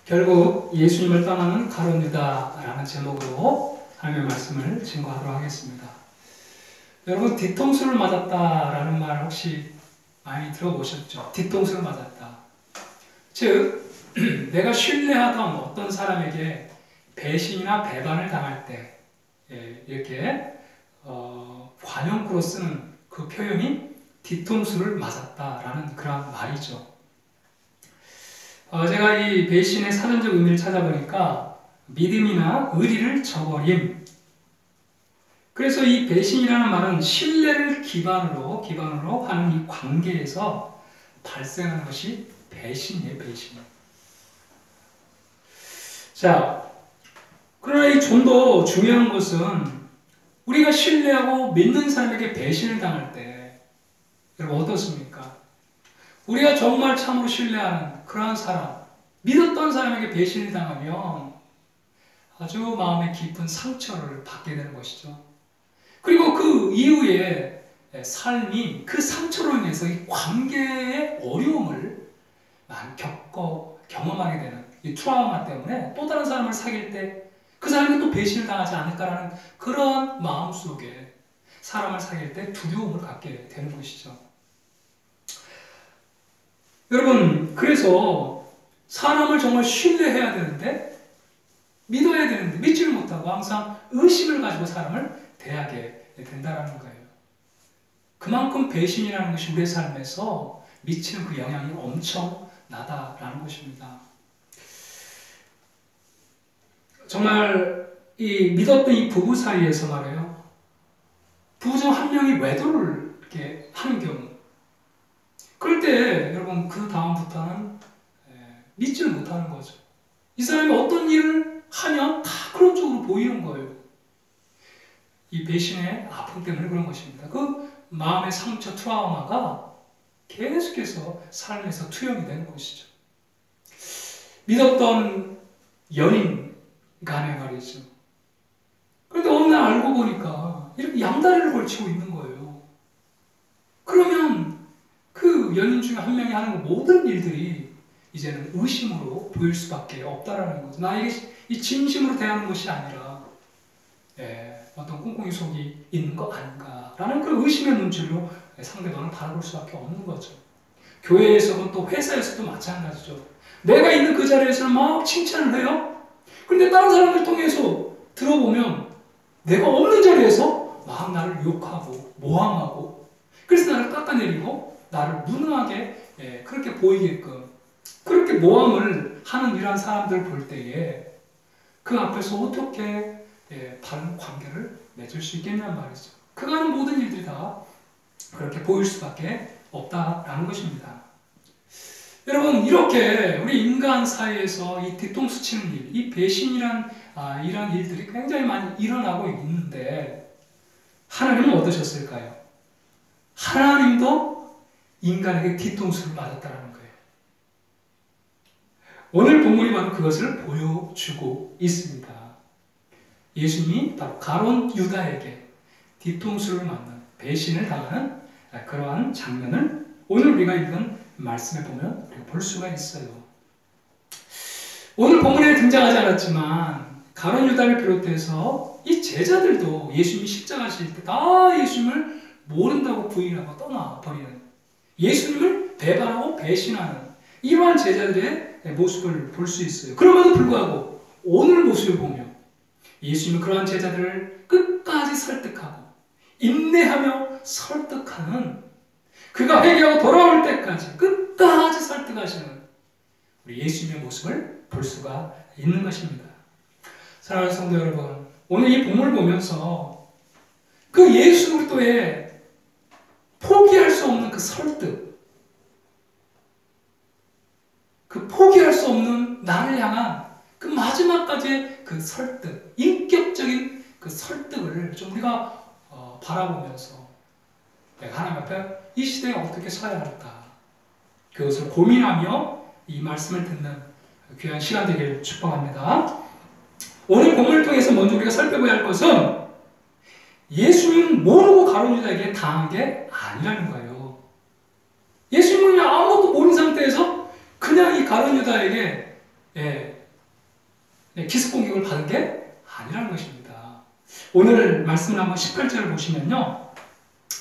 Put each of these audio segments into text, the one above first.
결국 예수님을 떠나는 가룟 유다라는 제목으로 하나님의 말씀을 증거하도록 하겠습니다. 여러분, 뒤통수를 맞았다라는 말 혹시 많이 들어보셨죠? 뒤통수를 맞았다. 즉, 내가 신뢰하던 어떤 사람에게 배신이나 배반을 당할 때 이렇게 관용구로 쓰는 그 표현이 뒤통수를 맞았다라는 그런 말이죠. 제가 이 배신의 사전적 의미를 찾아보니까 믿음이나 의리를 저버림. 그래서 이 배신이라는 말은 신뢰를 기반으로 하는 이 관계에서 발생하는 것이 배신이에요, 배신. 자, 그러나 이 좀 더 중요한 것은 우리가 신뢰하고 믿는 사람에게 배신을 당할 때 여러분 어떻습니까? 우리가 정말 참으로 신뢰하는 그러한 사람, 믿었던 사람에게 배신을 당하면 아주 마음에 깊은 상처를 받게 되는 것이죠. 그리고 그 이후에 삶이 그 상처로 인해서 이 관계의 어려움을 많이 경험하게 되는 이 트라우마 때문에 또 다른 사람을 사귈 때 그 사람이 또 배신을 당하지 않을까라는 그런 마음 속에 사람을 사귈 때 두려움을 갖게 되는 것이죠. 여러분, 그래서 사람을 정말 신뢰해야 되는데 믿어야 되는데 믿지를 못하고 항상 의심을 가지고 사람을 대하게 된다는 거예요. 그만큼 배신이라는 것이 우리의 삶에서 미치는 그 영향이 엄청나다라는 것입니다. 정말 이 믿었던 이 부부 사이에서 말이에요. 부부 중 한 명이 외도를 이렇게 하는 경우, 그럴 때 여러분 그 다음부터는 믿지를 못하는 거죠. 이 사람이 어떤 일을 하면 다 그런 쪽으로 보이는 거예요. 이 배신의 아픔 때문에 그런 것입니다. 그 마음의 상처, 트라우마가 계속해서 삶에서 투영이 되는 것이죠. 믿었던 연인 간에 말이죠. 그런데 어느 날 알고 보니까 이렇게 양다리를 걸치고 있는 거예요. 그러면 그 연인 중에 한 명이 하는 모든 일들이 이제는 의심으로 보일 수밖에 없다라는 거죠. 나에게 이 진심으로 대하는 것이 아니라 어떤 꿍꿍이 속이 있는 거 아닌가라는 그 의심의 눈질로 상대방을 바라볼 수밖에 없는 거죠. 교회에서도 또 회사에서도 마찬가지죠. 내가 있는 그 자리에서는 막 칭찬을 해요. 그런데 다른 사람들 통해서 들어보면 내가 없는 자리에서 막 나를 욕하고 모함하고 그래서 나를 깎아내리고 나를 무능하게 그렇게 보이게끔 그렇게 모함을 하는 이러한 사람들 볼 때에 그 앞에서 어떻게 바른 관계를 맺을 수 있겠냔 말이죠. 그가 하는 모든 일들이 다 그렇게 보일 수밖에 없다라는 것입니다. 여러분, 이렇게 우리 인간 사이에서 이 뒤통수 치는 일, 이 배신이란 이런 일들이 굉장히 많이 일어나고 있는데 하나님은 어떠셨을까요? 하나님도 인간에게 뒤통수를 맞았다는 거예요. 오늘 본문이 바로 그것을 보여주고 있습니다. 예수님이 바로 가룟 유다에게 뒤통수를 맞는 배신을 당하는 그러한 장면을 오늘 우리가 읽은 말씀에 보면 우리가 볼 수가 있어요. 오늘 본문에 등장하지 않았지만 가룟 유다를 비롯해서 이 제자들도 예수님이 십자가실 때 다 예수님을 모른다고 부인하고 떠나버리는, 예수님을 배반하고 배신하는 이러한 제자들의 모습을 볼 수 있어요. 그럼에도 불구하고 오늘 모습을 보면 예수님은 그러한 제자들을 끝까지 설득하고 인내하며 설득하는, 그가 회개하고 돌아올 때까지 끝까지 설득하시는 우리 예수님의 모습을 볼 수가 있는 것입니다. 사랑하는 성도 여러분, 오늘 이 본문을 보면서 그 예수 그리스도의 포기할 수 없는 그 설득, 그 포기할 수 없는 나를 향한 그 마지막까지의 그 설득, 인격적인 그 설득을 좀 우리가 바라보면서 내가 하나님 앞에 이 시대에 어떻게 서야 할까, 그것을 고민하며 이 말씀을 듣는 귀한 시간 되기를 축복합니다. 오늘 본문을 통해서 먼저 우리가 살펴봐야 할 것은 예수님은 모르고 가룟 유다에게 당한 게 아니라는 거예요. 예수님은 아무것도 모르는 상태에서 그냥 이 가룟 유다에게 기습 공격을 받은 게 아니라는 것입니다. 오늘 말씀을 한번 18절을 보시면요.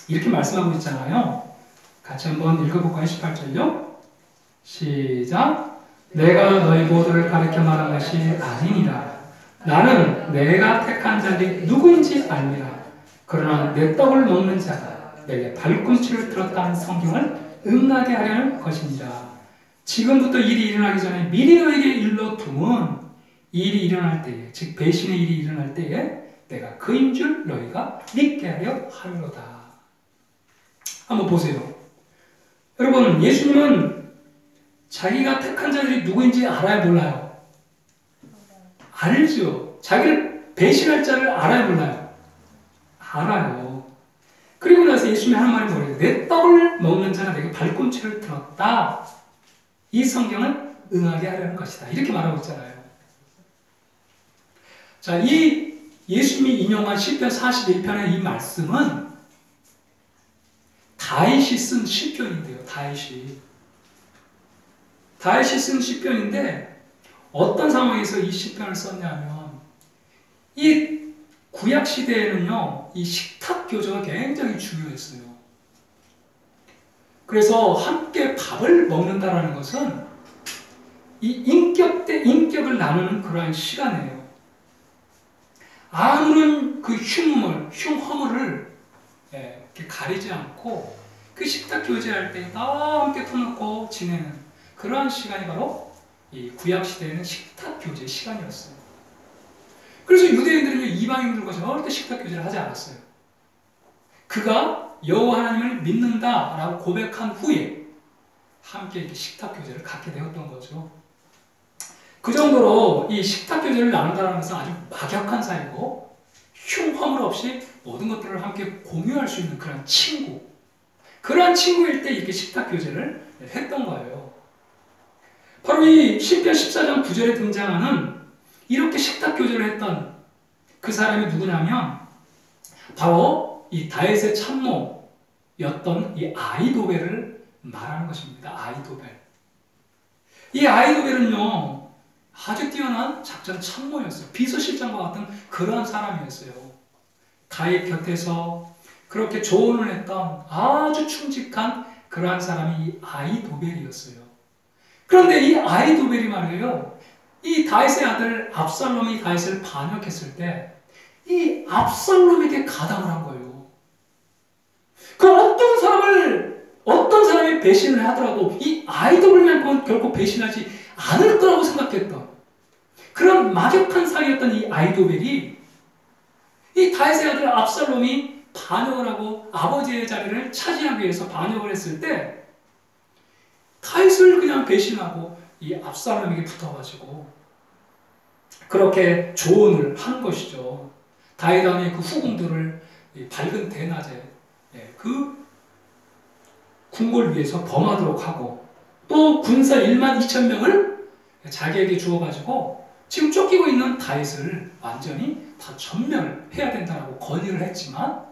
이렇게 말씀하고 있잖아요. 같이 한번 읽어볼까요? 18절요. 시작. 내가 너희 모두를 가르쳐 말한 것이 아니니라. 나는 내가 택한 자들이 누구인지 알미라. 그러나 내 떡을 먹는 자가 내게 발꿈치를 들었다는 성경을 응하게 하려는 것이니라. 지금부터 일이 일어나기 전에 미리 너에게 일러두면 일이 일어날 때에, 즉 배신의 일이 일어날 때에 내가 그인 줄 너희가 믿게 하려 하려다. 한번 보세요. 여러분, 예수님은 자기가 택한 자들이 누구인지 알아야 몰라요? 알죠. 자기를 배신할 자를 알아야 몰라요? 알아요. 그리고 나서 예수님이 하는 말이 뭐예요? 내 떡을 먹는 자가 내게 발꿈치를 들었다. 이 성경을 응하게 하려는 것이다. 이렇게 말하고 있잖아요. 자, 이 예수님이 인용한 시편 41편의 이 말씀은 다윗이 쓴 시편인데요. 다윗이 쓴 시편인데 어떤 상황에서 이 시편을 썼냐면 이 구약 시대에는요. 이 식탁 교제가 굉장히 중요했어요. 그래서 함께 밥을 먹는다라는 것은 이 인격 대 인격을 나누는 그러한 시간이에요. 아무런 그 흉허물을 이렇게 가리지 않고 그 식탁 교제할 때 다 함께 터놓고 지내는 그러한 시간이 바로 이 구약 시대에는 식탁 교제 시간이었어요. 그래서 유대인들은요, 이방인들과 절대 식탁 교제를 하지 않았어요. 그가 여호와 하나님을 믿는다라고 고백한 후에 함께 이렇게 식탁 교제를 갖게 되었던 거죠. 그 정도로 이 식탁 교제를 나눈다는 것은 아주 막역한 사이고 흉허물 없이 모든 것들을 함께 공유할 수 있는 그런 친구, 그러한 친구일 때 이렇게 식탁 교제를 했던 거예요. 바로 이 시편 14장 9절에 등장하는 이렇게 식탁 교제를 했던 그 사람이 누구냐면 바로 이 다윗의 참모였던 이 아히도벨을 말하는 것입니다. 아히도벨. 이 아히도벨은요, 아주 뛰어난 작전 참모였어요. 비서실장과 같은 그러한 사람이었어요. 다윗 곁에서 그렇게 조언을 했던 아주 충직한 그러한 사람이 이 아히도벨이었어요. 그런데 이 아히도벨이 말이에요, 이 다윗의 아들 압살롬이 다윗을 반역했을 때 이 압살롬에게 가담을 한 거예요. 그 어떤 사람이 배신을 하더라도 이 아히도벨만큼은 결코 배신하지 않을 거라고 생각했던 그런 막역한 사이였던 이 아히도벨이 이 다윗의 아들 압살롬이 반역을 하고 아버지의 자리를 차지하기 위해서 반역을 했을 때 다윗을 그냥 배신하고 이 압살롬에게 붙어가지고 그렇게 조언을 한 것이죠. 다윗 왕의 그 후궁들을 밝은 대낮에 그 궁궐 위에서 범하도록 하고 또 군사 1만 2천 명을 자기에게 주어가지고 지금 쫓기고 있는 다윗을 완전히 다 전멸해야 된다고 건의를 했지만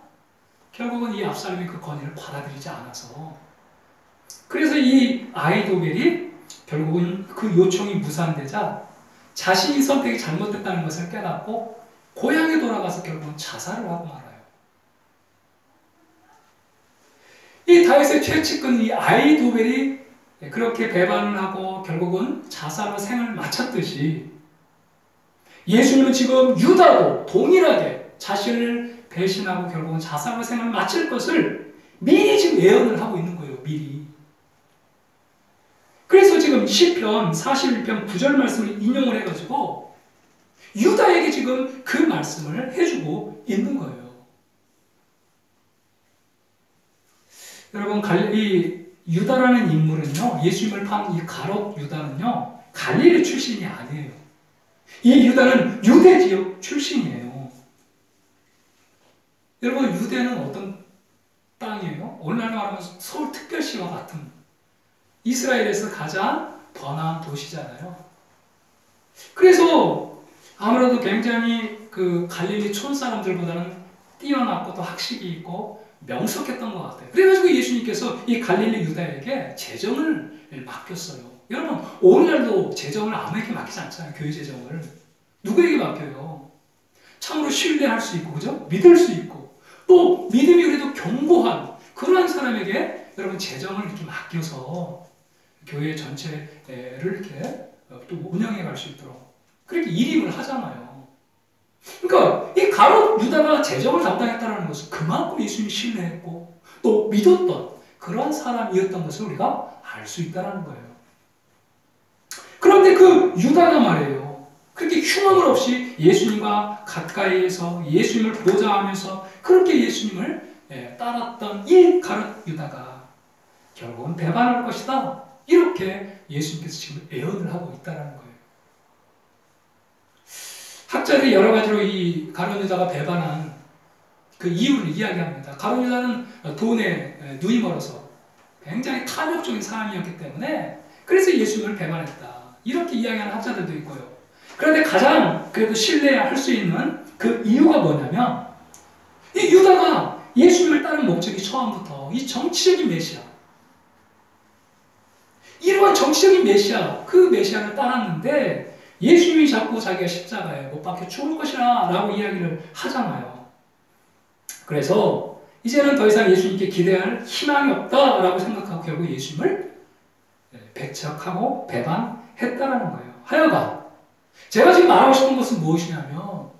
결국은 이 압살롬이 그 건의를 받아들이지 않아서 그래서 이 아히도벨이 결국은 그 요청이 무산되자 자신이 선택이 잘못됐다는 것을 깨닫고 고향에 돌아가서 결국은 자살을 하고 말아요. 이 다윗의 최측근 이 아히도벨이 그렇게 배반을 하고 결국은 자살로 생을 마쳤듯이 예수님은 지금 유다도 동일하게 자신을 배신하고 결국은 자살로 생을 마칠 것을 미리 지금 예언을 하고 있는 거예요. 미리. 그래서 지금 시편 41편 9절 말씀을 인용을 해가지고 유다에게 지금 그 말씀을 해주고 있는 거예요. 여러분, 이 유다라는 인물은요, 예수님을 판 이 가롯 유다는요, 갈릴리 출신이 아니에요. 이 유다는 유대 지역 출신이에요. 여러분, 유대는 어떤 땅이에요? 오늘날 말하면 서울특별시와 같은 이스라엘에서 가장 번화한 도시잖아요. 그래서 아무래도 굉장히 그 갈릴리 촌 사람들보다는 뛰어났고 또 학식이 있고 명석했던 것 같아요. 그래가지고 예수님께서 이 갈릴리 유다에게 재정을 맡겼어요. 여러분, 오늘날도 재정을 아무에게 맡기지 않잖아요. 교회 재정을. 누구에게 맡겨요? 참으로 신뢰할 수 있고, 그죠? 믿을 수 있고, 또 믿음이 그래도 견고한 그러한 사람에게 여러분 재정을 이렇게 맡겨서 교회 전체를 이렇게 또 운영해 갈 수 있도록 그렇게 일임을 하잖아요. 그러니까 이 가룟 유다가 재정을 담당했다는 것은 그만큼 예수님이 신뢰했고 또 믿었던 그런 사람이었던 것을 우리가 알 수 있다는 거예요. 그런데 그 유다가 말이에요. 그렇게 흉함을 없이 예수님과 가까이에서 예수님을 보좌하면서 그렇게 예수님을 따랐던 이 가룟 유다가 결국은 배반할 것이다. 이렇게 예수님께서 지금 예언을 하고 있다는 거예요. 학자들이 여러 가지로 이 가룟 유다가 배반한 그 이유를 이야기합니다. 가룟 유다는 돈에 눈이 멀어서 굉장히 탐욕적인 사람이었기 때문에 그래서 예수님을 배반했다. 이렇게 이야기하는 학자들도 있고요. 그런데 가장 그래도 신뢰할 수 있는 그 이유가 뭐냐면 이 유다가 예수님을 따른 목적이 처음부터 이 정치적인 메시아, 이러한 정치적인 메시아, 그 메시아를 따랐는데 예수님이 자꾸 자기가 십자가에 못 박혀 죽을 것이라 라고 이야기를 하잖아요. 그래서 이제는 더 이상 예수님께 기대할 희망이 없다라고 생각하고 결국 예수님을 배척하고 배반했다라는 거예요. 하여간 제가 지금 말하고 싶은 것은 무엇이냐면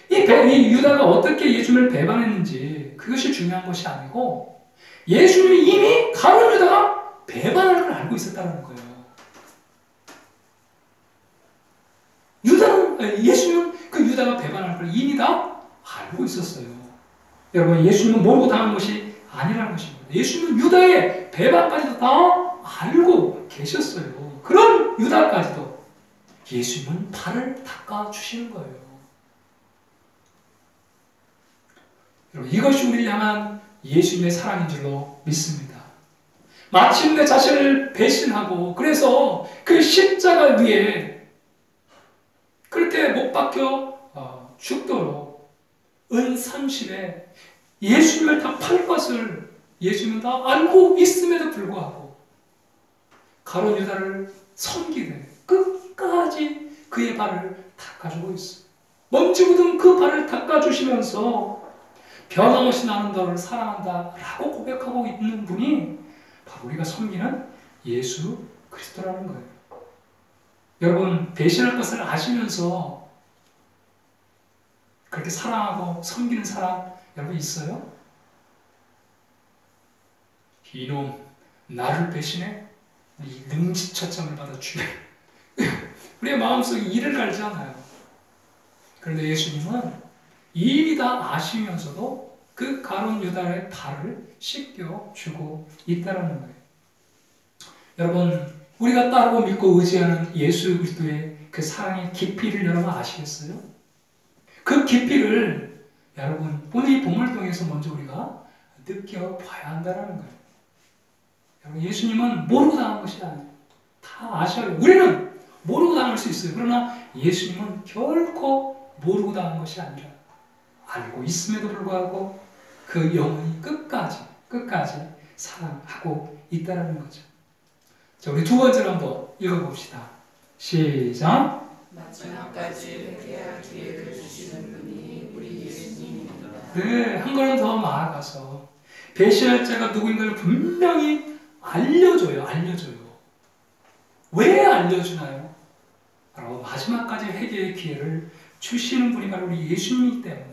이 유다가 어떻게 예수님을 배반했는지 그것이 중요한 것이 아니고 예수님이 이미 가룟 유다가 배반할 걸 알고 있었다는 거예요. 예수님은 그 유다가 배반할 걸 이미 다 알고 있었어요. 여러분, 예수님은 모르고 당한 것이 아니라는 것입니다. 예수님은 유다의 배반까지도 다 알고 계셨어요. 그런 유다까지도 예수님은 발을 닦아주시는 거예요. 여러분, 이것이 우리를 향한 예수님의 사랑인 줄로 믿습니다. 마침내 자신을 배신하고 그래서 그 십자가 위에 그렇게 못 박혀 죽도록 은 30에 예수님을 다 팔 것을 예수님은 다 알고 있음에도 불구하고 가룟 유다를 섬기되 끝까지 그의 발을 닦아주고 있어요. 먼지 묻은 그 발을 닦아주시면서 변함없이 나는 너를 사랑한다 라고 고백하고 있는 분이 바로 우리가 섬기는 예수 그리스도라는 거예요. 여러분, 배신할 것을 아시면서 그렇게 사랑하고 섬기는 사람 여러분 있어요? 이놈 나를 배신해? 이 능지처참을 받아 죽여. 우리의 마음속에 이를 갈지 않아요. 그런데 예수님은 이미 다 아시면서도 그 가룟 유다의 발을 씻겨주고 있다는 거예요. 여러분, 우리가 따르고 믿고 의지하는 예수 그리스도의 그 사랑의 깊이를 여러분 아시겠어요? 그 깊이를 여러분 오늘 이 본문을 통해서 먼저 우리가 느껴봐야 한다는 거예요. 여러분, 예수님은 모르고 당한 것이 아니에요. 다 아셔요. 우리는 모르고 당할 수 있어요. 그러나 예수님은 결코 모르고 당한 것이 아니라 알고 있음에도 불구하고 그 영혼이 끝까지 사랑하고 있다는 거죠. 자, 우리 두 번째로 한번 읽어봅시다. 시작. 마지막까지 회개할 기회를 주시는 분이 우리 예수님입니다. 네, 한 걸음 더 나아가서 배신할 자가 누구인가를 분명히 알려줘요. 왜 알려주나요? 바로 마지막까지 회개의 기회를 주시는 분이 바로 우리 예수님이기 때문에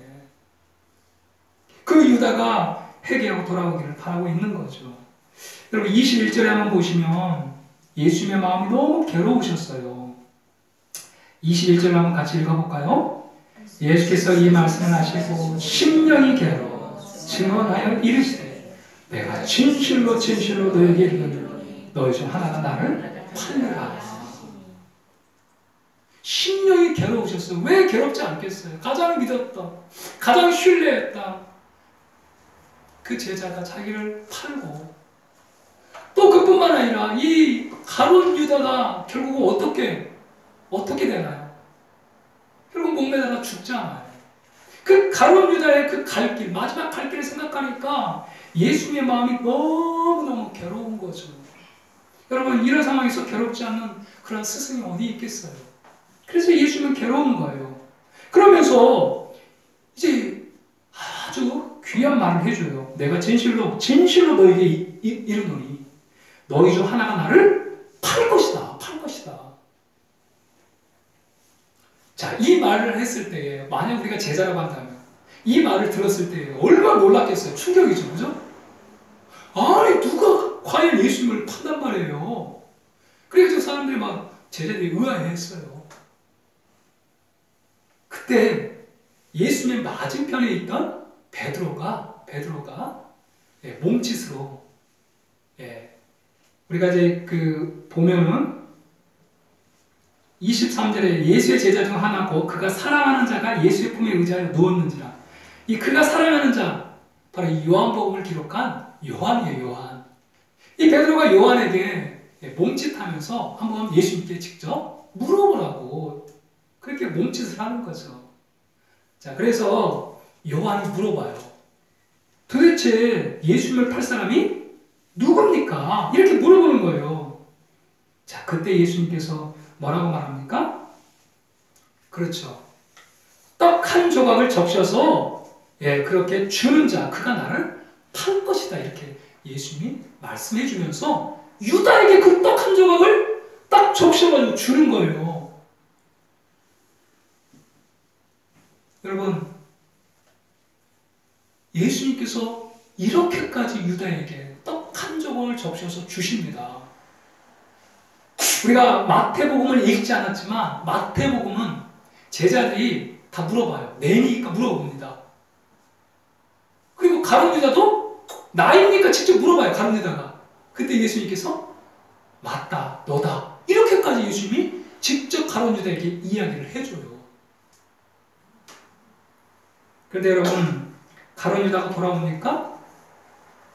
그 유다가 회개하고 돌아오기를 바라고 있는 거죠. 여러분, 21절에 한번 보시면 예수님의 마음이 너무 괴로우셨어요. 21절 한번 같이 읽어볼까요? 예수께서 이 말씀을 하시고 심령이 괴로워 증언하여 이르시되 내가 진실로 너에게 이르노니 너희 중 하나가 나를 팔리라. 심령이 괴로우셨어요. 왜 괴롭지 않겠어요? 가장 믿었던, 가장 신뢰했던 그 제자가 자기를 팔고 또 그뿐만 아니라 이 가룟 유다가 결국 어떻게 되나요? 결국 목매다가 죽잖아요. 그 가룟 유다의 그 갈 길, 마지막 갈 길을 생각하니까 예수님의 마음이 너무너무 괴로운 거죠. 여러분, 이런 상황에서 괴롭지 않는 그런 스승이 어디 있겠어요? 그래서 예수님은 괴로운 거예요. 그러면서 이제 아주 귀한 말을 해줘요. 내가 진실로 너에게 이르노니 너희 중 하나가 나를 팔 것이다. 팔 것이다. 자, 이 말을 했을 때에 만약 우리가 제자라고 한다면 이 말을 들었을 때 얼마나 놀랐겠어요. 충격이죠. 그죠? 아니 누가 과연 예수님을 판단 말이에요. 그래서 사람들이 막 제자들이 의아해했어요. 그때 예수님 맞은편에 있던 베드로가 몸짓으로 우리가 이제 보면은 23절에 예수의 제자 중 하나고 그가 사랑하는 자가 예수의 품에 의지하여 누웠는지라. 이 그가 사랑하는 자 바로 이 요한복음을 기록한 요한이에요. 요한. 이 베드로가 요한에게 몸짓하면서 한번 예수님께 직접 물어보라고 그렇게 몸짓을 하는 거죠. 자, 그래서 요한이 물어봐요. 도대체 예수님을 팔 사람이 누굽니까? 이렇게 물어보는 거예요. 자, 그때 예수님께서 뭐라고 말합니까? 그렇죠. 떡 한 조각을 적셔서 그렇게 주는 자, 그가 나를 팔 것이다. 이렇게 예수님이 말씀해 주면서 유다에게 그 떡 한 조각을 딱 적셔가지고 주는 거예요. 여러분, 예수님께서 이렇게까지 유다에게 떡 한 조각을 적셔서 주십니다. 우리가 마태복음을 읽지 않았지만 마태복음은 제자들이 다 물어봐요. 내니까 물어봅니다. 그리고 가룟 유다도 나입니까? 직접 물어봐요. 가룟 유다가. 그때 예수님께서 맞다, 너다. 이렇게까지 예수님이 직접 가룟 유다에게 이야기를 해줘요. 그런데 여러분, 가룟 유다가 돌아오니까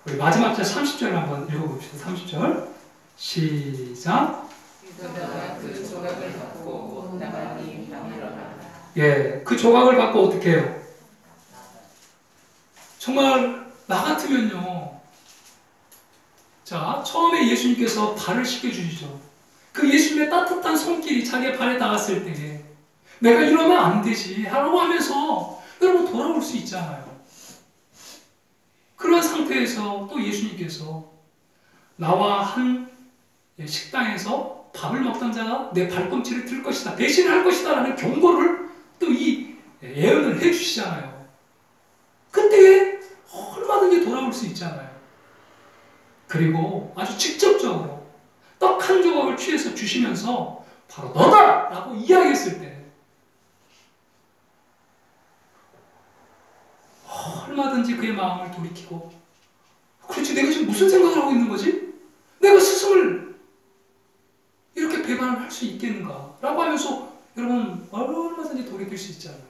우리 마지막 절 30절을 한번 읽어봅시다. 30절 시작. 유다가 그 조각을 받고 곧 나가니 일어나라. 그 조각을 받고 어떻게 해요? 정말 나 같으면요. 자, 처음에 예수님께서 발을 씻겨주시죠. 그 예수님의 따뜻한 손길이 자기의 발에 닿았을 때 내가 이러면 안 되지 라고 하면서 여러분 돌아올 수 있잖아요. 그런 상태에서 또 예수님께서 나와 한 식당에서 밥을 먹던 자가 내 발꿈치를 들 것이다, 배신을 할 것이다 라는 경고를 또 이 예언을 해주시잖아요. 그때에 얼마든지 돌아올 수 있잖아요. 그리고 아주 직접적으로 떡 한 조각을 취해서 주시면서 바로 너다! 라고 이야기했을 때 얼마든지 그의 마음을 돌이키고 그렇지, 내가 지금 무슨 생각을 하고 있는 거지? 내가 스승을 이렇게 배반을 할 수 있겠는가? 라고 하면서 여러분 얼마든지 돌이킬 수 있잖아요.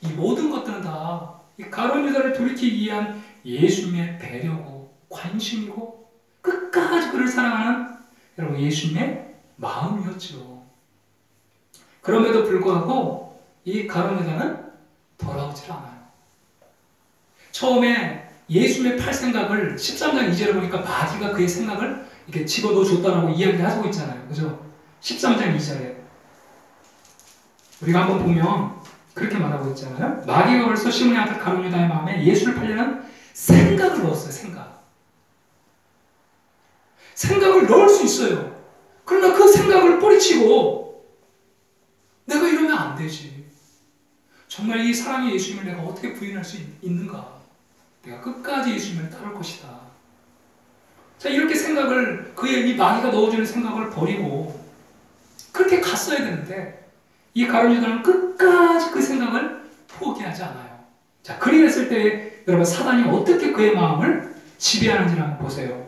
이 모든 것들은 다 이 가룟 유다를 돌이키기 위한 예수님의 배려고 관심이고 끝까지 그를 사랑하는 여러분 예수님의 마음이었죠. 그럼에도 불구하고 이 가룟 유다는 돌아오질 않아요. 처음에 예수님의 팔 생각을 13장 2절에 보니까 마귀가 그의 생각을 이렇게 집어넣어 줬다라고 이야기를 하고 있잖아요. 그죠? 13장 2절에 우리가 한번 보면 그렇게 말하고 있잖아요. 마귀가 벌써 시몬의 아들 가룟 유다의 마음에 예수를 팔려는 생각을 넣었어요. 생각을 넣을 수 있어요. 그러나 그 생각을 뿌리치고 내가 이러면 안 되지. 정말 이 사랑의 예수님을 내가 어떻게 부인할 수 있는가? 내가 끝까지 예수님을 따를 것이다. 자, 이렇게 생각을 그의 이 마귀가 넣어주는 생각을 버리고 그렇게 갔어야 되는데 이 가룟 유다는 끝까지 그 생각을 포기하지 않아요. 자, 그랬을 때 여러분 사단이 어떻게 그의 마음을 지배하는지를 한번 보세요.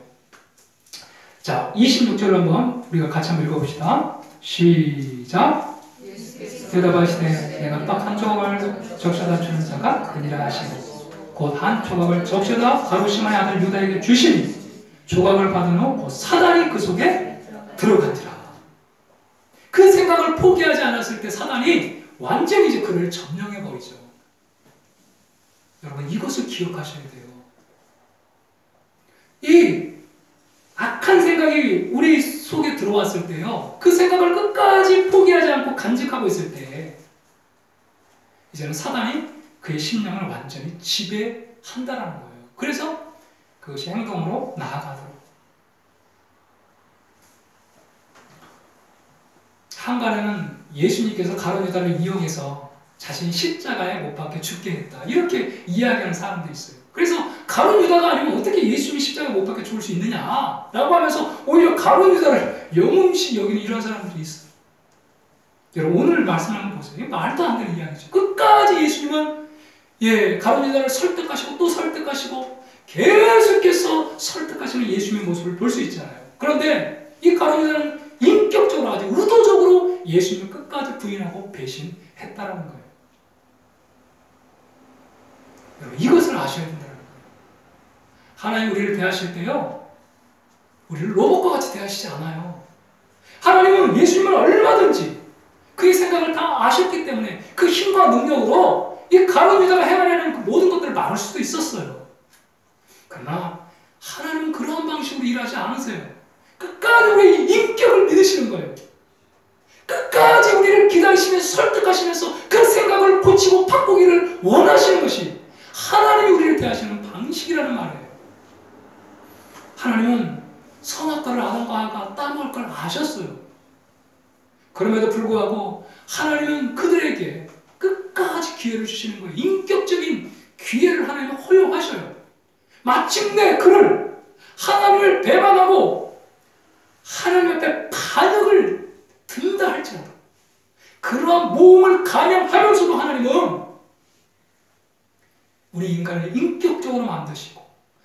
자, 26절을 한번 우리가 같이 한번 읽어봅시다. 시작. 대답하시되 내가 떡 한 조각을 적셔다 주는 자가 그니라 하시고 곧 한 조각을 적셔다 가룟 시몬의 아들 유다에게 주시니 조각을 받은 후 곧 사단이 그 속에 들어간지라. 그 생각을 포기하지 않았을 때 사단이 완전히 이제 그를 점령해버리죠. 여러분 이것을 기억하셔야 돼요. 이 악한 생각이 우리 속에 들어왔을 때요, 그 생각을 끝까지 포기하지 않고 간직하고 있을 때 이제는 사단이 그의 심령을 완전히 지배한다라는 거예요. 그래서 그것이 행동으로 나아가도록. 한간에는 예수님께서 가룟 유다를 이용해서 자신이 십자가에 못 박혀 죽게 했다, 이렇게 이야기하는 사람도 있어요. 그래서 가룟 유다가 아니면 어떻게 예수님이 십자가에 못 박혀 죽을 수 있느냐라고 하면서 오히려 가룟 유다를 영웅시 여기는 이런 사람들이 있어요. 여러분, 오늘 말씀 한번 보세요. 이게 말도 안 되는 이야기죠. 끝까지 예수님은 가룟 유다를 설득하시고 또 설득하시고 계속해서 설득하시는 예수님의 모습을 볼 수 있잖아요. 그런데 이 가룟 유다는 인격적으로, 아주 의도적으로 예수님을 끝까지 부인하고 배신했다라는 거예요. 여러분, 이것을 아셔야 된다는 거예요. 하나님 우리를 대하실 때요, 우리를 로봇과 같이 대하시지 않아요. 하나님은 예수님을 얼마든지 그의 생각을 다 아셨기 때문에 그 힘과 능력으로 이 가룟 유다가 행하려는 그 모든 것들을 막을 수도 있었어요. 그러나 하나님은 그러한 방식으로 일하지 않으세요. 끝까지 우리의 인격을 믿으시는 거예요. 끝까지 우리를 기다리시면서 설득하시면서 그 생각을 고치고 바꾸기를 원하시는 것이 하나님이 우리를 대하시는 방식이라는 말이에요. 하나님은 선악과를 아담과 하와가 따먹을 걸 아셨어요. 그럼에도 불구하고 하나님은 그들에게 끝까지 기회를 주시는 거예요. 인격적인 기회를 하나님은 허용하셔요. 마침내 그를 하나님을 배반하고 하나님 앞에 반역을 든다 할지라도 그러한 모험을 감행하면서도 하나님은 우리 인간을 인격적으로 만드시고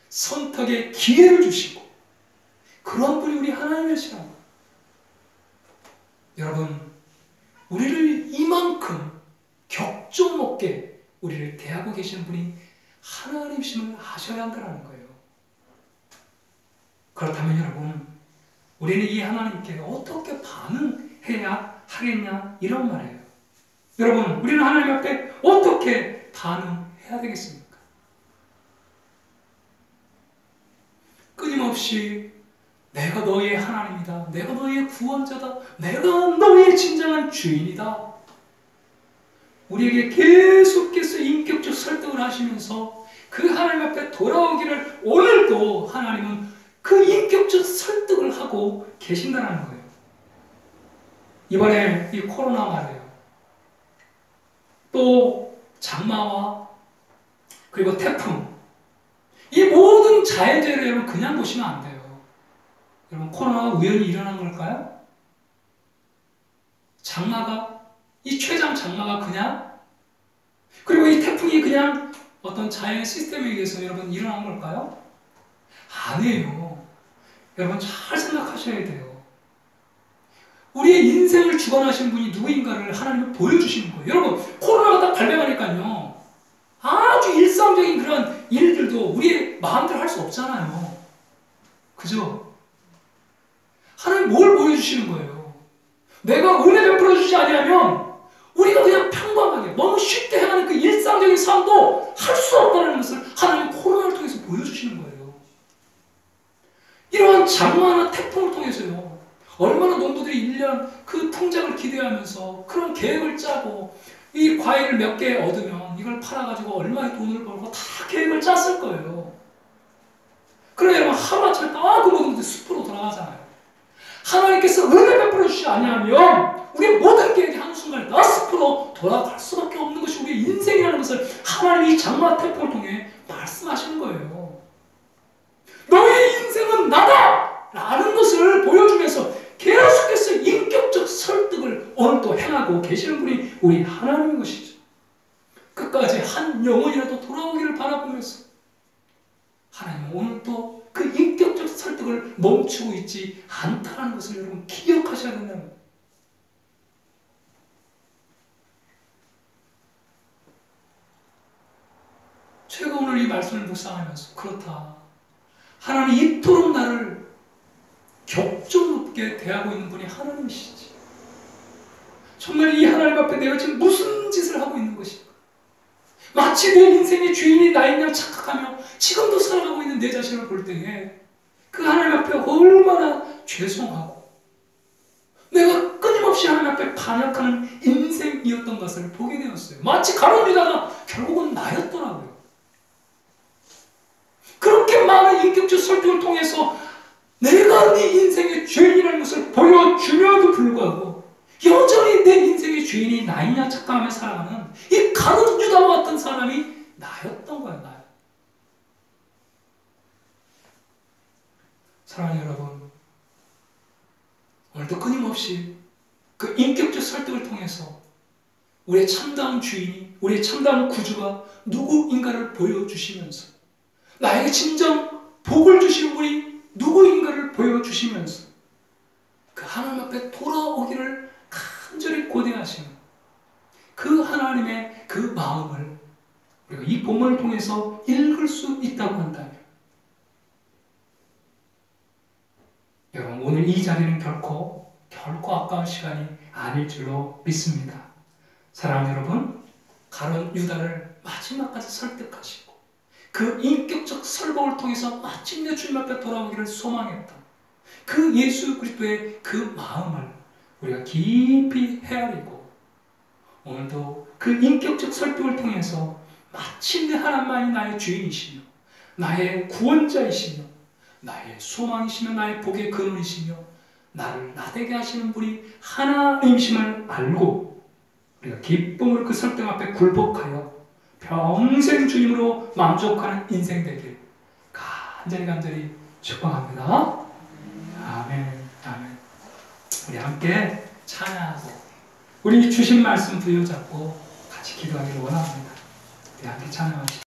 선택의 기회를 주시고 그런 분이 우리 하나님이시라는 거예요. 여러분, 우리를 이만큼 격조 높게 우리를 대하고 계시는 분이 하나님이심을 아셔야 한다는 거예요. 그렇다면 여러분, 우리는 이 하나님께 어떻게 반응해야 하겠냐, 이런 말이에요. 여러분, 우리는 하나님 앞에 어떻게 반응해야 되겠습니까? 끊임없이 내가 너희의 하나님이다, 내가 너희의 구원자다, 내가 너희의 진정한 주인이다, 우리에게 계속해서 인격적 설득을 하시면서 그 하나님 앞에 돌아오기를 오늘도 하나님은 그 인격적 설득을 하고 계신다는 거예요. 이번에 이 코로나 말이에요. 또 장마와 그리고 태풍, 이 모든 자연재해를 여러분 그냥 보시면 안 돼요. 여러분, 코로나가 우연히 일어난 걸까요? 장마가, 이 최장 장마가 그냥, 그리고 이 태풍이 그냥 어떤 자연 시스템에 의해서 여러분 일어난 걸까요? 아니에요. 여러분, 잘 생각하셔야 돼요. 우리의 인생을 주관하신 분이 누구인가를 하나님은 보여주시는 거예요. 여러분, 코로나가 딱 발병하니까요, 아주 일상적인 그런 일들도 우리의 마음대로 할 수 없잖아요. 그죠? 하나님 뭘 보여주시는 거예요? 내가 은혜 베풀어주지 아니하면 우리가 그냥 평범하게 너무 쉽게 행하는 그 일상적인 삶도 할 수 없다는 것을 하나님 코로나를 통해서 보여주시는 거예요. 이러한 장마나 태풍을 통해서요, 얼마나 농부들이 1년 그 풍작을 기대하면서 그런 계획을 짜고 이 과일을 몇 개 얻으면 이걸 팔아가지고 얼마의 돈을 벌고 다 계획을 짰을 거예요. 그러나 여러분, 하루아침에 딱 그 모든 것들이 숲으로 돌아가잖아요. 하나님께서 은혜 베풀어 주시지 아니하면 우리의 모든 계획이 한순간에 다 숲으로 돌아갈 수밖에 없는 것이 우리의 인생이라는 것을 하나님이 이 장마 태풍을 통해 말씀하시는 거예요. 너의 인생은 나다! 라는 것을 보여주면서 계속해서 인격적 설득을 오늘 또 행하고 계시는 분이 우리 하나님인 것이죠. 끝까지 한 영혼이라도 돌아오기를 바라보면서 하나님은 오늘 또 그 인격적 설득을 멈추고 있지 않다는 것을 여러분 기억하셔야 된다는 거예요. 제가 오늘 이 말씀을 묵상하면서 그렇다, 하나님 이토록 나를 격조 높게 대하고 있는 분이 하나님이시지, 정말 이 하나님 앞에 내가 지금 무슨 짓을 하고 있는 것인가, 마치 내 인생의 주인이 나인 양 착각하며 지금도 살아가고 있는 내 자신을 볼 때에 그 하나님 앞에 얼마나 죄송하고 내가 끊임없이 하나님 앞에 반역하는 인생이었던 것을 보게 되었어요. 마치 가룟 유다가 결국은 나였더라고요. 그렇게 많은 인격적 설득을 통해서 내가 네 인생의 죄인이라는 것을 보여주며도 불구하고 여전히 내 인생의 죄인이 나이냐 착각하며 살아가는 이 가룟 유다와 같은 사람이 나였던 거야. 나요. 사랑하는 여러분, 오늘도 끊임없이 그 인격적 설득을 통해서 우리의 참다운 주인이, 우리의 참다운 구주가 누구인가를 보여주시면서 나에게 진정 복을 주신 분이 누구인가를 보여주시면서 그 하나님 앞에 돌아오기를 간절히 고대하시는 그 하나님의 그 마음을 우리가 이 본문을 통해서 읽을 수 있다고 한다면 여러분, 오늘 이 자리는 결코 아까운 시간이 아닐 줄로 믿습니다. 사랑하는 여러분, 가룟 유다를 마지막까지 설득하시고 그 인격적 설법을 통해서 마침내 주님 앞에 돌아오기를 소망했던 그 예수 그리스도의 그 마음을 우리가 깊이 헤아리고 오늘도 그 인격적 설득을 통해서 마침내 하나님만이 나의 주인이시며 나의 구원자이시며 나의 소망이시며 나의 복의 근원이시며 나를 나되게 하시는 분이 하나님이심을 알고 우리가 기쁨으로 그 설득 앞에 굴복하여 평생 주님으로 만족하는 인생 되길 간절히 축복합니다. 아멘. 아멘. 우리 함께 찬양하고 우리 주신 말씀 부여잡고 같이 기도하기를 원합니다. 우리 함께 찬양하시죠.